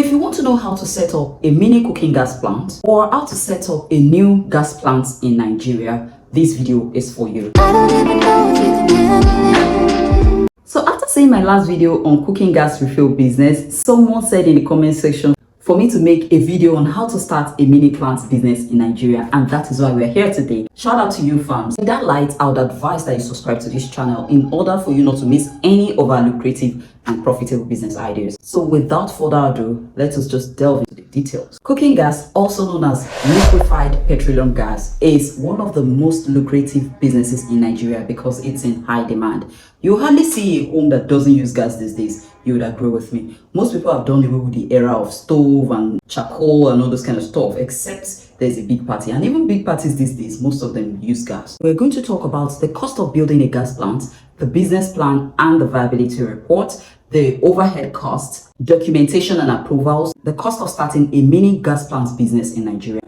if you want to know how to set up a mini cooking gas plant or how to set up a new gas plant in Nigeria, this video is for you. I don't even know if you can handle it. So after seeing my last video on cooking gas refill business, someone said in the comment section for me to make a video on how to start a mini plant business in Nigeria, and that is why we're here today. Shout out to you fams. In that light, I would advise that you subscribe to this channel in order for you not to miss any of our lucrative and profitable business ideas. So without further ado, let us just delve into the details. Cooking gas, also known as liquefied petroleum gas, is one of the most lucrative businesses in Nigeria because it's in high demand. You hardly see a home that doesn't use gas these days. You would agree with me. Most people have done away with the era of stove and charcoal and all this kind of stuff, except there's a big party. And even big parties these days, most of them use gas. We're going to talk about the cost of building a gas plant, the business plan and the viability report, the overhead costs, documentation and approvals, the cost of starting a mini gas plant business in Nigeria.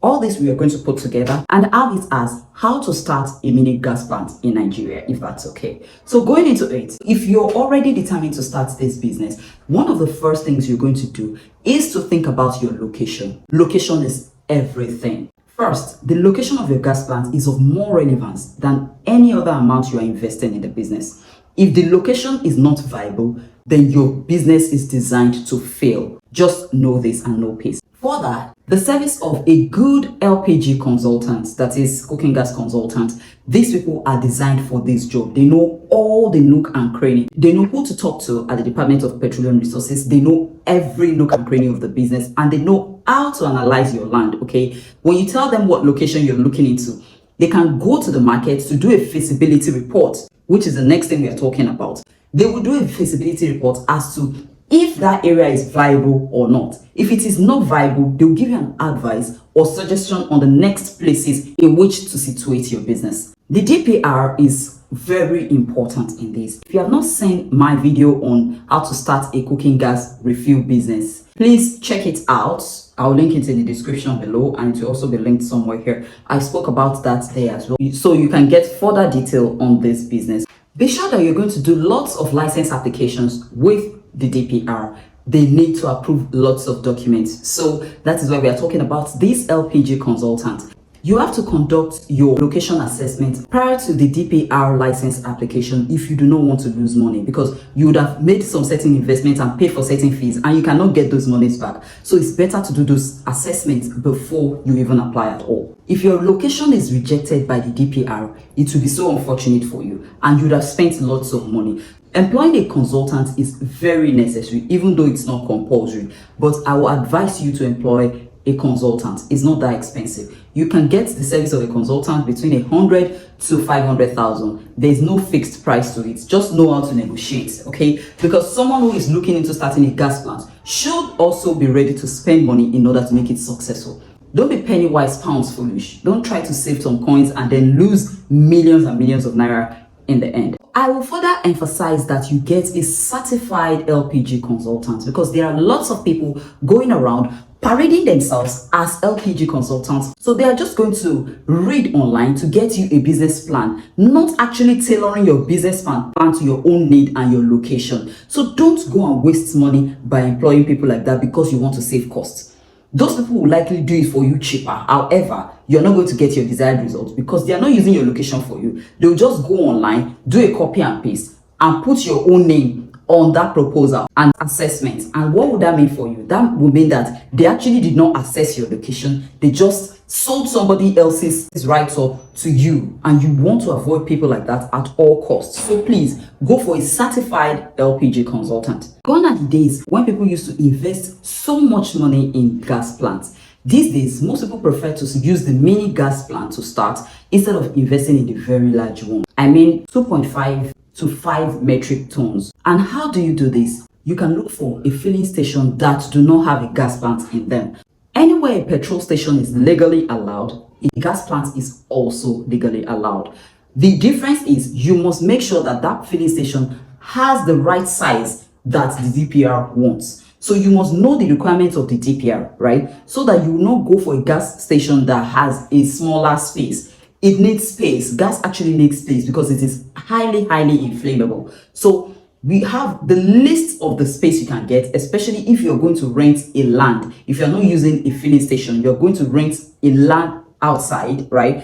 All this we are going to put together and have it as how to start a mini gas plant in Nigeria, if that's okay. So going into it, if you're already determined to start this business, one of the first things you're going to do is to think about your location. Location is everything. First, the location of your gas plant is of more relevance than any other amount you are investing in the business. If the location is not viable, then your business is designed to fail. Just know this and know peace. Further, the service of a good LPG consultant, that is cooking gas consultant, these people are designed for this job. They know all the nook and cranny. They know who to talk to at the Department of Petroleum Resources. They know every nook and cranny of the business, and they know how to analyze your land, okay? When you tell them what location you're looking into, they can go to the market to do a feasibility report, which is the next thing we are talking about. They will do a feasibility report as to if that area is viable or not. If it is not viable, they'll give you an advice or suggestion on the next places in which to situate your business. The DPR is very important in this. If you have not seen my video on how to start a cooking gas refill business, please check it out. I'll link it in the description below, and it will also be linked somewhere here. I spoke about that there as well, so you can get further detail on this business. Be sure that you're going to do lots of license applications with the DPR. They need to approve lots of documents. So that is why we are talking about this LPG consultant. You have to conduct your location assessment prior to the DPR license application if you do not want to lose money, because you would have made some certain investments and paid for certain fees and you cannot get those monies back. So it's better to do those assessments before you even apply at all. If your location is rejected by the DPR, it will be so unfortunate for you and you would have spent lots of money. Employing a consultant is very necessary, even though it's not compulsory, but I will advise you to employ a consultant. It's not that expensive. You can get the service of a consultant between 100 to 500,000. There's no fixed price to it. Just know how to negotiate, okay? Because someone who is looking into starting a gas plant should also be ready to spend money in order to make it successful. Don't be penny wise, pounds foolish. Don't try to save some coins and then lose millions and millions of naira in the end. I will further emphasize that you get a certified LPG consultant, because there are lots of people going around parading themselves as LPG consultants. So they are just going to read online to get you a business plan, not actually tailoring your business plan to your own need and your location. So don't go and waste money by employing people like that because you want to save costs. Those people will likely do it for you cheaper. However, you're not going to get your desired results because they are not using your location for you. They'll just go online, do a copy and paste, and put your own name on that proposal and assessment. And what would that mean for you? That would mean that they actually did not assess your location. They just sold somebody else's write-up to you, and you want to avoid people like that at all costs. So please go for a certified LPG consultant. Gone are the days when people used to invest so much money in gas plants. These days, most people prefer to use the mini gas plant to start instead of investing in the very large one. I mean 2.5 to 5 metric tons. And how do you do this? You can look for a filling station that do not have a gas plant in them. Anywhere a petrol station is legally allowed, a gas plant is also legally allowed. The difference is you must make sure that that filling station has the right size that the DPR wants. So you must know the requirements of the DPR, right? So that you will not go for a gas station that has a smaller space. It needs space. Gas actually needs space because it is highly inflammable. So we have the list of the space you can get, especially if you're going to rent a land. If you're not using a filling station, you're going to rent a land outside, right?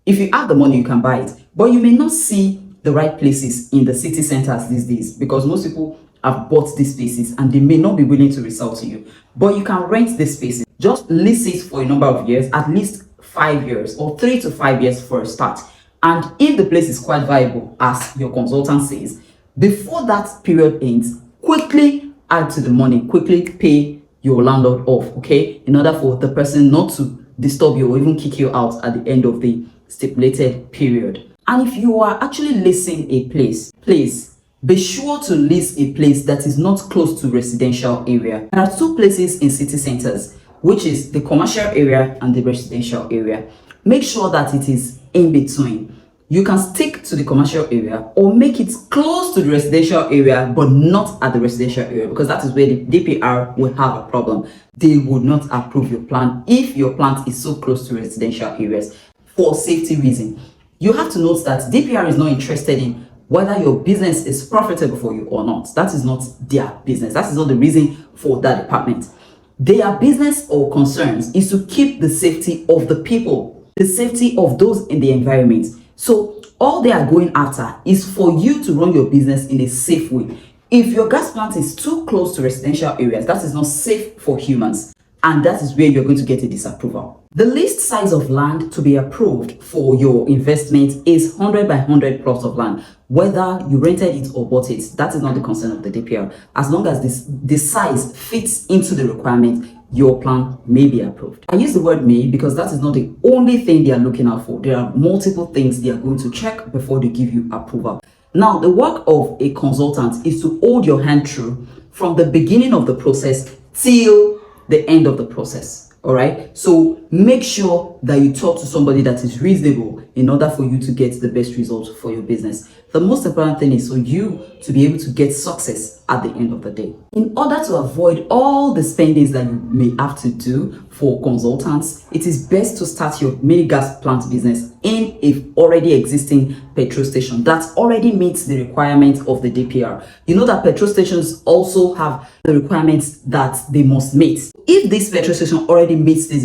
If you have the money, you can buy it, but you may not see the right places in the city centers these days, because most people have bought these spaces and they may not be willing to resell to you. But you can rent these spaces. Just lease it for a number of years, at least 5 years or 3 to 5 years for a start. And if the place is quite viable, as your consultant says, before that period ends, quickly add to the money, quickly pay your landlord off, okay? In order for the person not to disturb you or even kick you out at the end of the stipulated period. And if you are actually leasing a place, please be sure to lease a place that is not close to residential area. There are two places in city centers, which is the commercial area and the residential area. Make sure that it is in between. You can stick to the commercial area or make it close to the residential area, but not at the residential area, because that is where the DPR will have a problem. They would not approve your plan if your plant is so close to residential areas for safety reasons. You have to note that DPR is not interested in whether your business is profitable for you or not. That is not their business. That is not the reason for that department. Their business or concerns is to keep the safety of the people, the safety of those in the environment. So all they are going after is for you to run your business in a safe way. If your gas plant is too close to residential areas, that is not safe for humans, and that is where you're going to get a disapproval. The least size of land to be approved for your investment is 100 by 100 plots of land. Whether you rented it or bought it, that is not the concern of the DPR. As long as this size fits into the requirement, your plan may be approved. I use the word may because that is not the only thing they are looking out for. There are multiple things they are going to check before they give you approval. Now, the work of a consultant is to hold your hand through from the beginning of the process till the end of the process. All right, so make sure that you talk to somebody that is reasonable in order for you to get the best results for your business. The most important thing is for you to be able to get success at the end of the day. In order to avoid all the spendings that you may have to do for consultants, it is best to start your mini gas plant business in a already existing petrol station that already meets the requirements of the DPR. You know that petrol stations also have the requirements that they must meet. If this petrol station already meets this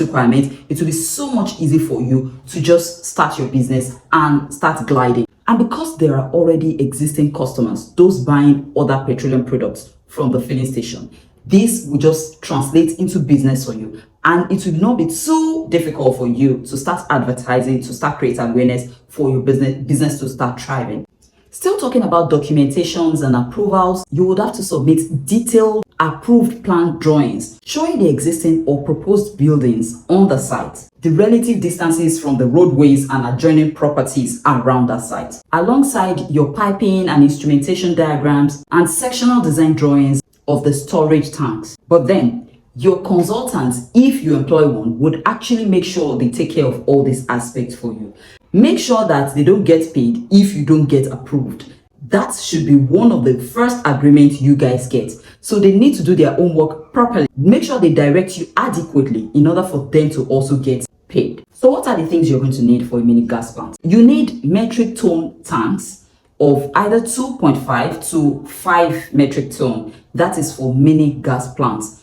requirement, it will be so much easier for you to just start your business and start gliding. And because there are already existing customers, those buying other petroleum products from the filling station, this will just translate into business for you. And it will not be too difficult for you to start advertising, to start creating awareness for your business to start thriving. Still talking about documentations and approvals, you would have to submit detailed approved plan drawings showing the existing or proposed buildings on the site, the relative distances from the roadways and adjoining properties around that site, alongside your piping and instrumentation diagrams and sectional design drawings of the storage tanks. But then, your consultants, if you employ one, would actually make sure they take care of all these aspects for you. Make sure that they don't get paid if you don't get approved. That should be one of the first agreements you guys get. So they need to do their own work properly. Make sure they direct you adequately in order for them to also get paid. So what are the things you're going to need for a mini gas plant? You need metric ton tanks of either 2.5 to 5 metric ton. That is for mini gas plants.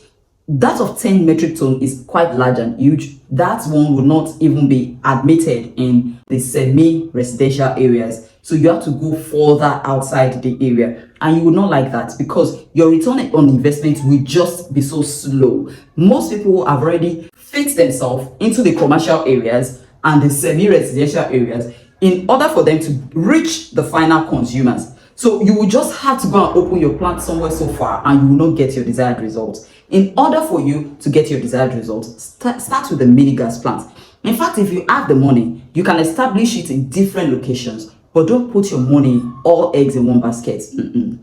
That of 10 metric ton is quite large and huge. That one would not even be admitted in the semi-residential areas. So you have to go further outside the area. And you would not like that because your return on investment will just be so slow. Most people have already fixed themselves into the commercial areas and the semi-residential areas in order for them to reach the final consumers. So you will just have to go and open your plant somewhere so far and you will not get your desired results. In order for you to get your desired results, start with the mini gas plant. In fact, if you have the money, you can establish it in different locations, but don't put your money, all eggs in one basket.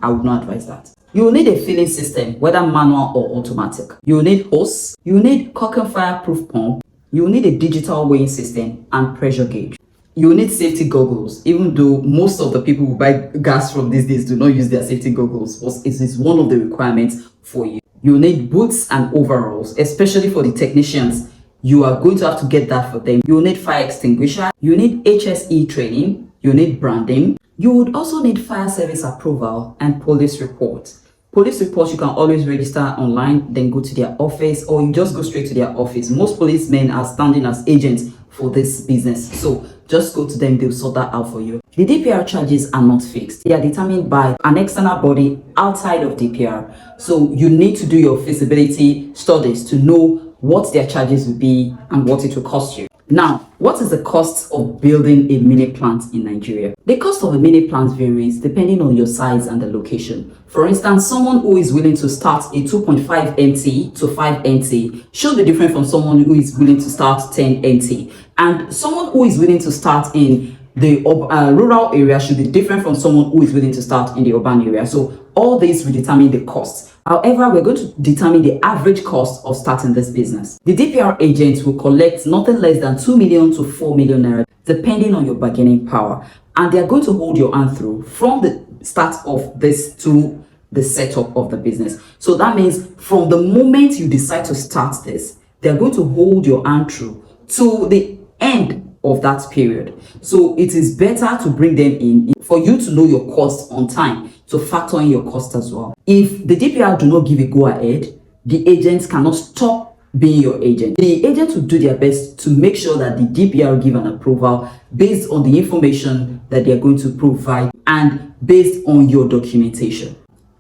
I would not advise that. You will need a filling system, whether manual or automatic. You will need hose. You will need cork and fireproof pump. You will need a digital weighing system and pressure gauge. You will need safety goggles, even though most of the people who buy gas from these days do not use their safety goggles, but it is one of the requirements for you. You will need boots and overalls, especially for the technicians. You are going to have to get that for them. You will need fire extinguisher. You need HSE training. you need branding. You would also need fire service approval and police report. Police reports you can always register online, then go to their office, or you just go straight to their office. Most policemen are standing as agents for this business, so just go to them, they'll sort that out for you. The DPR charges are not fixed. They are determined by an external body outside of DPR. So you need to do your feasibility studies to know what their charges will be and what it will cost you. Now, what is the cost of building a mini plant in Nigeria? The cost of a mini plant varies depending on your size and the location. For instance, someone who is willing to start a 2.5 NT to 5 NT should be different from someone who is willing to start 10 NT. And someone who is willing to start in the rural area should be different from someone who is willing to start in the urban area. So all this will determine the cost. However, we're going to determine the average cost of starting this business. The DPR agents will collect nothing less than 2 million to 4 million naira, depending on your bargaining power. And they are going to hold your hand through from the start of this to the setup of the business. So that means from the moment you decide to start this, they're going to hold your hand through to the end of that period. So it is better to bring them in for you to know your cost on time, to factor in your cost as well. If the DPR do not give a go ahead, the agents cannot stop being your agent. The agents will do their best to make sure that the DPR give an approval based on the information that they are going to provide and based on your documentation.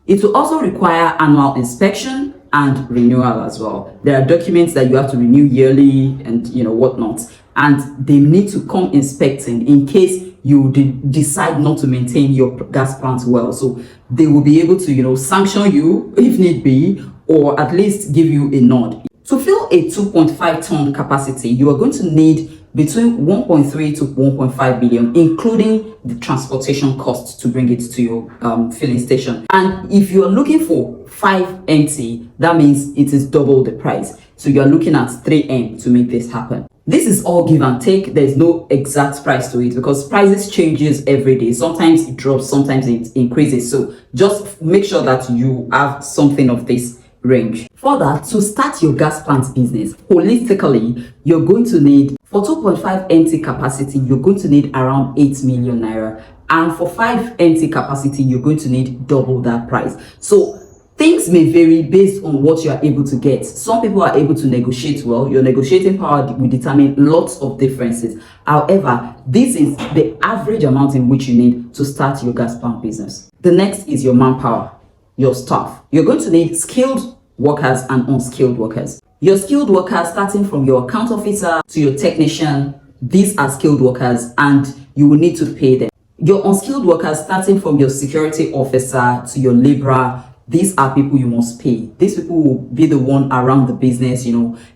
It will also require annual inspection and renewal as well. There are documents that you have to renew yearly and whatnot, and they need to come inspecting in case you decide not to maintain your gas plant well. So they will be able to sanction you if need be, or at least give you a nod. To fill a 2.5 ton capacity, you are going to need between 1.3 to 1.5 billion, including the transportation costs to bring it to your filling station. And if you are looking for 5 NT, that means it is double the price. So you are looking at 3M to make this happen. This is all give and take. There's no exact price to it because prices changes every day. Sometimes it drops, sometimes it increases. So just make sure that you have something of this range. Further, to start your gas plant business holistically, you're going to need, for 2.5 NT capacity, you're going to need around 8 million naira. And for 5 NT capacity, you're going to need double that price. So things may vary based on what you are able to get. Some people are able to negotiate well. Your negotiating power will determine lots of differences. However, this is the average amount in which you need to start your gas plant business. The next is your manpower, your staff. You're going to need skilled workers and unskilled workers. Your skilled workers, starting from your account officer to your technician, these are skilled workers and you will need to pay them. Your unskilled workers, starting from your security officer to your laborer, these are people you must pay. These people will be the one around the business,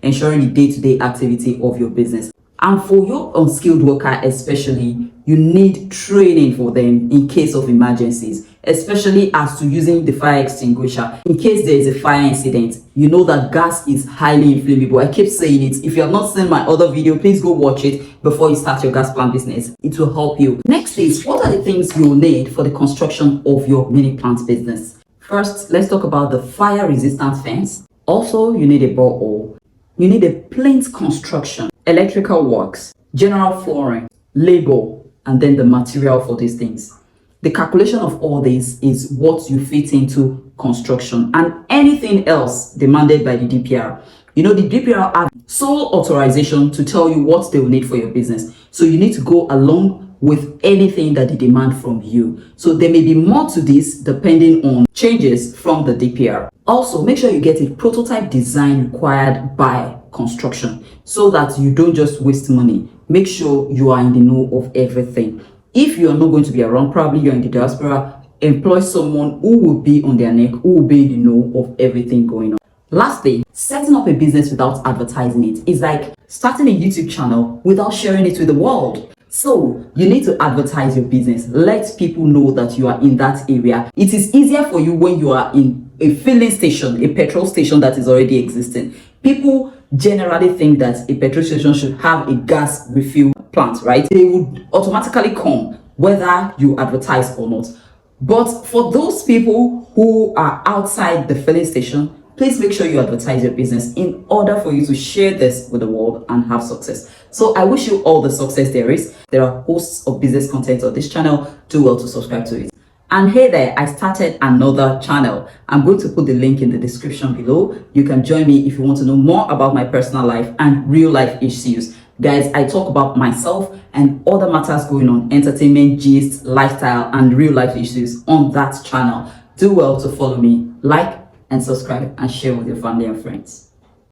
ensuring the day-to-day activity of your business. And for your unskilled worker especially, you need training for them in case of emergencies, especially as to using the fire extinguisher. In case there is a fire incident, you know that gas is highly inflammable. I keep saying it. If you have not seen my other video, please go watch it before you start your gas plant business. It will help you. Next is, what are the things you will need for the construction of your mini plant business? First, let's talk about the fire-resistant fence. Also, you need a borehole. You need a plinth construction, electrical works, general flooring, labor, and then the material for these things. The calculation of all this is what you fit into construction and anything else demanded by the DPR. The DPR have sole authorization to tell you what they will need for your business. So you need to go along with anything that they demand from you. So there may be more to this depending on changes from the DPR. Also, make sure you get a prototype design required by construction so that you don't just waste money. Make sure you are in the know of everything. If you are not going to be around, probably you're in the diaspora, employ someone who will be on their neck, who will be in the know of everything going on. Lastly, setting up a business without advertising it is like starting a YouTube channel without sharing it with the world. So you need to advertise your business. Let people know that you are in that area. It is easier for you when you are in a filling station, a petrol station that is already existing. People generally think that a petrol station should have a gas refill plant, right? They would automatically come whether you advertise or not. But for those people who are outside the filling station, please make sure you advertise your business in order for you to share this with the world and have success. So I wish you all the success there is. There are hosts of business content on this channel. Do well to subscribe to it. And hey there, I started another channel. I'm going to put the link in the description below. You can join me if you want to know more about my personal life and real life issues. Guys, I talk about myself and other matters going on, entertainment, gist, lifestyle, and real life issues on that channel. Do well to follow me, like and subscribe, and share with your family and friends.